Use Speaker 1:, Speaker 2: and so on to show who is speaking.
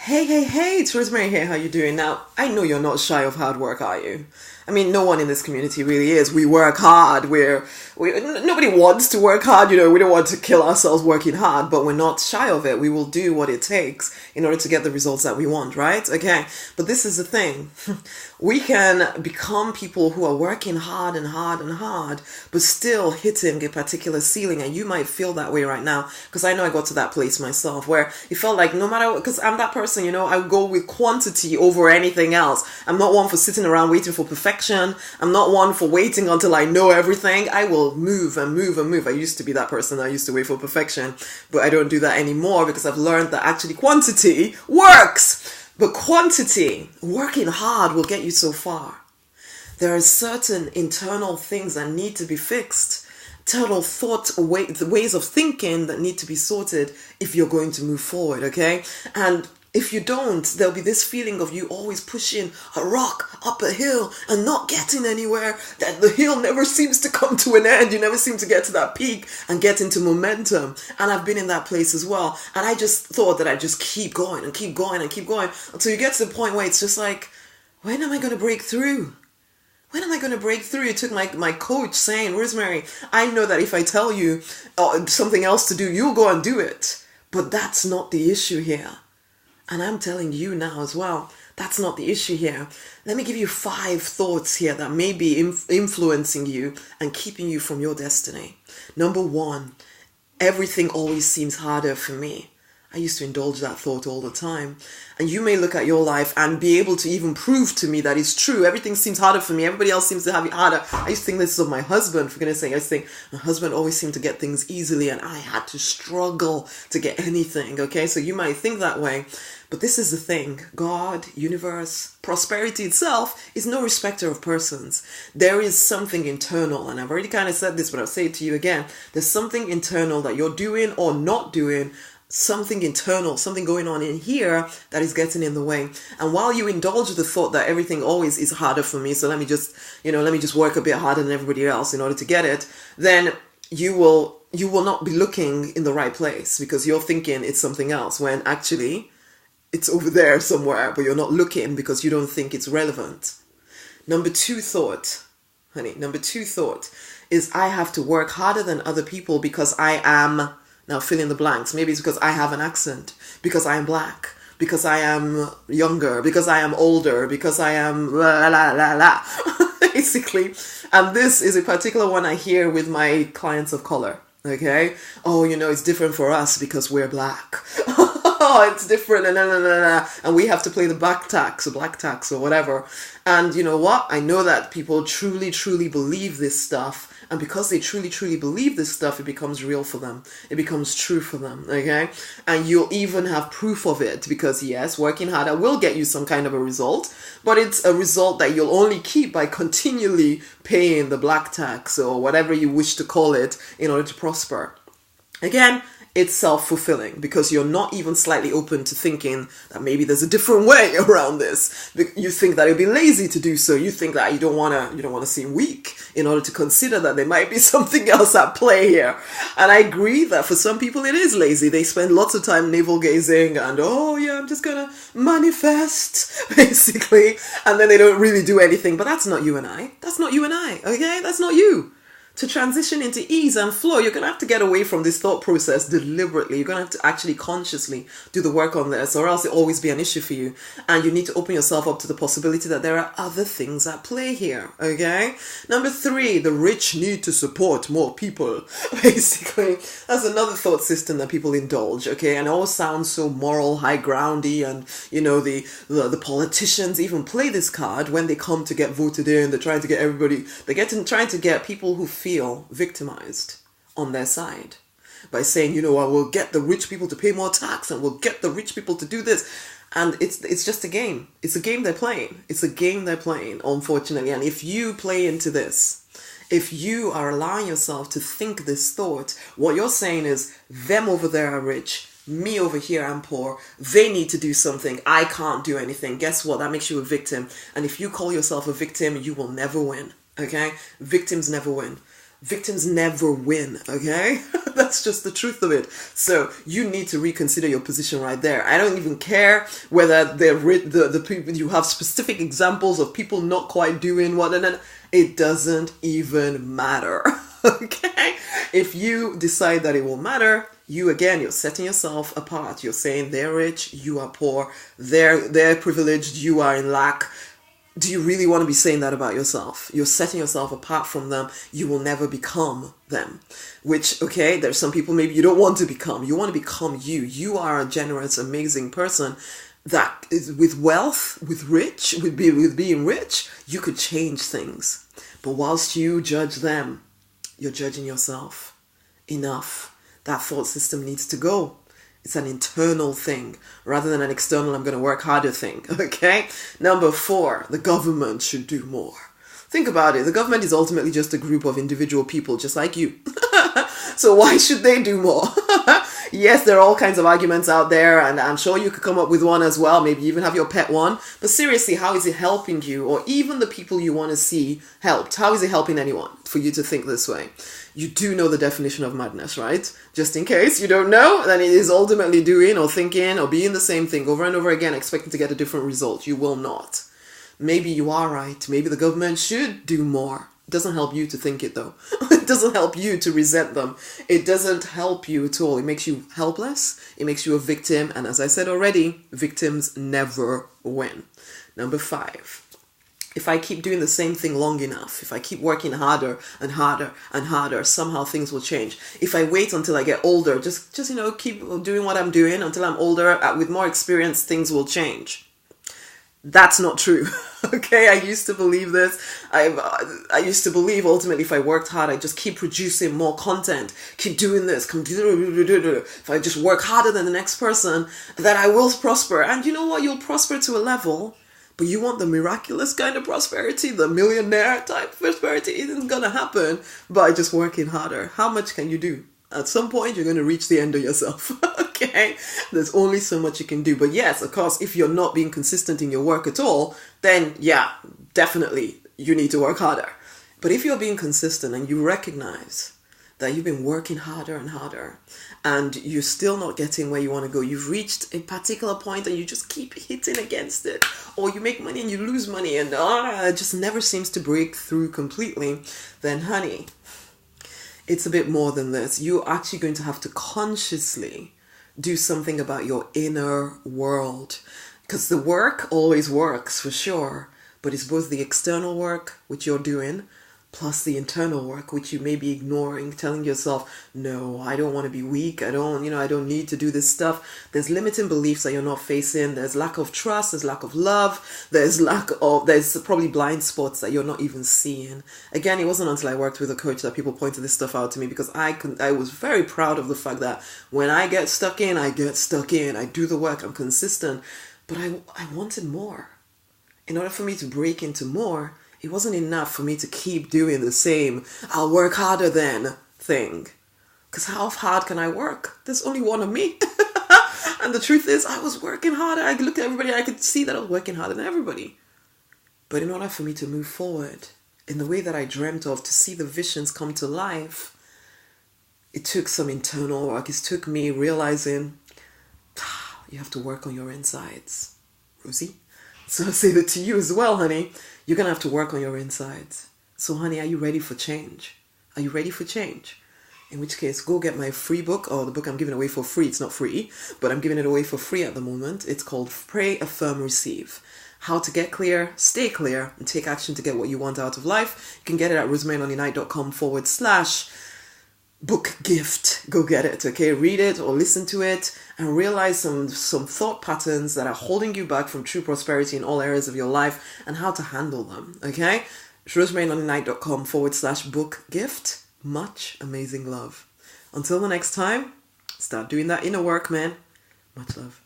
Speaker 1: Hey, it's Rosemary here. How you doing? Now, I know you're not shy of hard work, are you? I mean, no one in this community really is. We work hard. Nobody wants to work hard. We don't want to kill ourselves working hard, but we're not shy of it. We will do what it takes in order to get the results that we want, right? Okay. But this is the thing. We can become people who are working hard and hard and hard, but still hitting a particular ceiling. And you might feel that way right now, because I know I got to that place myself where it felt like no matter what, because I'm that person, I go with quantity over anything else. I'm not one for sitting around waiting for perfection. I'm not one for waiting until I know everything. I will move and move and move. I used to be that person. I used to wait for perfection, but I don't do that anymore because I've learned that actually quantity works. But quantity, working hard, will get you so far. There are certain internal things that need to be fixed. Internal ways of thinking that need to be sorted if you're going to move forward, okay? And if you don't, there'll be this feeling of you always pushing a rock up a hill and not getting anywhere, that the hill never seems to come to an end. You never seem to get to that peak and get into momentum. And I've been in that place as well. And I just thought that I'd just keep going and keep going and keep going until you get to the point where it's just like, when am I going to break through? When am I going to break through? It took my coach saying, Rosemary, I know that if I tell you something else to do, you'll go and do it. But that's not the issue here. And I'm telling you now as well, that's not the issue here. Let me give you 5 thoughts here that may be influencing you and keeping you from your destiny. Number 1, everything always seems harder for me. I used to indulge that thought all the time. And you may look at your life and be able to even prove to me that it's true. Everything seems harder for me. Everybody else seems to have it harder. I used to think this of my husband, for goodness sake. I used to think my husband always seemed to get things easily and I had to struggle to get anything, okay? So you might think that way. But this is the thing. God, universe, prosperity itself is no respecter of persons. There is something internal, and I've already kind of said this, but I'll say it to you again. There's something internal that you're doing or not doing, something internal, something going on in here that is getting in the way. And while you indulge the thought that everything always is harder for me, so let me just work a bit harder than everybody else in order to get it, then you will not be looking in the right place because you're thinking it's something else when actually it's over there somewhere, but you're not looking because you don't think it's relevant. Number 2 thought is I have to work harder than other people because I am, now fill in the blanks. Maybe it's because I have an accent, because I am black, because I am younger, because I am older, because I am la la la la, basically. And this is a particular one I hear with my clients of color. Okay? Oh, it's different for us because we're black. Oh, it's different, and we have to play the black tax or whatever. And you know what? I know that people truly, truly believe this stuff. And because they truly, truly believe this stuff, it becomes real for them. It becomes true for them, okay? And you'll even have proof of it because, yes, working harder will get you some kind of a result, but it's a result that you'll only keep by continually paying the black tax or whatever you wish to call it in order to prosper. Again, it's self-fulfilling because you're not even slightly open to thinking that maybe there's a different way around this. You think that it'd be lazy to do so. You think that you don't want to seem weak in order to consider that there might be something else at play here. And I agree that for some people it is lazy. They spend lots of time navel-gazing and, oh yeah, I'm just gonna manifest, basically. And then they don't really do anything. But that's not you and I. That's not you and I, okay? That's not you. To transition into ease and flow, you're going to have to get away from this thought process deliberately. You're going to have to actually consciously do the work on this, or else it'll always be an issue for you. And you need to open yourself up to the possibility that there are other things at play here, okay? Number 3, the rich need to support more people. Basically, that's another thought system that people indulge, okay? And it all sounds so moral, high groundy, and, the politicians even play this card when they come to get voted in. They're trying to get everybody, trying to get people who feel victimized on their side by saying, I will get the rich people to pay more tax and we'll get the rich people to do this. And it's just a game. It's a game they're playing. It's a game they're playing, unfortunately. And if you play into this, if you are allowing yourself to think this thought, what you're saying is, them over there are rich, me over here I'm poor, they need to do something, I can't do anything. Guess what? That makes you a victim. And if you call yourself a victim, you will never win. Okay? Victims never win. Victims never win, okay? That's just the truth of it. So you need to reconsider your position right there. I don't even care whether the people, you have specific examples of people not quite doing what, and then it doesn't even matter, okay? If you decide that it will matter, you're setting yourself apart. You're saying they're rich, you are poor, they're privileged, you are in lack. Do you really want to be saying that about yourself? You're setting yourself apart from them. You will never become them. Which, okay, there's some people maybe you don't want to become. You want to become you. You are a generous, amazing person that is with wealth, with being rich, you could change things. But whilst you judge them, you're judging yourself. Enough. That thought system needs to go. It's an internal thing rather than an external, I'm going to work harder thing, okay? Number 4, the government should do more. Think about it. The government is ultimately just a group of individual people just like you. So why should they do more? Yes, there are all kinds of arguments out there, and I'm sure you could come up with one as well. Maybe even have your pet one. But seriously, how is it helping you, or even the people you want to see helped? How is it helping anyone for you to think this way? You do know the definition of madness, right? Just in case you don't know, then it is ultimately doing or thinking or being the same thing over and over again, expecting to get a different result. You will not. Maybe you are right. Maybe the government should do more. It doesn't help you to think it, though. It doesn't help you to resent them. It doesn't help you at all. It makes you helpless. It makes you a victim. And as I said already, victims never win. Number 5. If I keep doing the same thing long enough, if I keep working harder and harder and harder, somehow things will change. If I wait until I get older, just keep doing what I'm doing until I'm older, with more experience, things will change. That's not true. Okay, I used to believe this. I used to believe ultimately if I worked hard, I just keep producing more content, keep doing this, if I just work harder than the next person, that I will prosper. And you know what? You'll prosper to a level. But you want the miraculous kind of prosperity, the millionaire type prosperity, it isn't going to happen by just working harder. How much can you do? At some point, you're going to reach the end of yourself, okay? There's only so much you can do. But yes, of course, if you're not being consistent in your work at all, then yeah, definitely you need to work harder. But if you're being consistent and you recognize that you've been working harder and harder and you're still not getting where you want to go, you've reached a particular point and you just keep hitting against it, or you make money and you lose money and it just never seems to break through completely, then honey, it's a bit more than this. You're actually going to have to consciously do something about your inner world, because the work always works for sure, but it's both the external work which you're doing plus the internal work, which you may be ignoring, telling yourself, no, I don't want to be weak. I don't need to do this stuff. There's limiting beliefs that you're not facing. There's lack of trust. There's lack of love. There's probably blind spots that you're not even seeing. Again, it wasn't until I worked with a coach that people pointed this stuff out to me, because I was very proud of the fact that when I get stuck in, I get stuck in. I do the work. I'm consistent. But I wanted more. In order for me to break into more, it wasn't enough for me to keep doing the same I'll work harder than thing. Because how hard can I work? There's only one of me. And the truth is, I was working harder. I looked at everybody and I could see that I was working harder than everybody. But in order for me to move forward in the way that I dreamt of, to see the visions come to life, it took some internal work. It took me realizing, you have to work on your insides, Rosie. So I say that to you as well, honey. You're going to have to work on your insides. So, honey, are you ready for change? Are you ready for change? In which case, go get my free book, or the book I'm giving away for free. It's not free, but I'm giving it away for free at the moment. It's called Pray, Affirm, Receive. How to get clear, stay clear, and take action to get what you want out of life. You can get it at rosemarynonnynight.com/book gift. Go get it, okay? Read it or listen to it and realize some thought patterns that are holding you back from true prosperity in all areas of your life and how to handle them, okay? rosemarynonnynight.com/book gift. Much amazing love. Until the next time, start doing that inner work, man. Much love.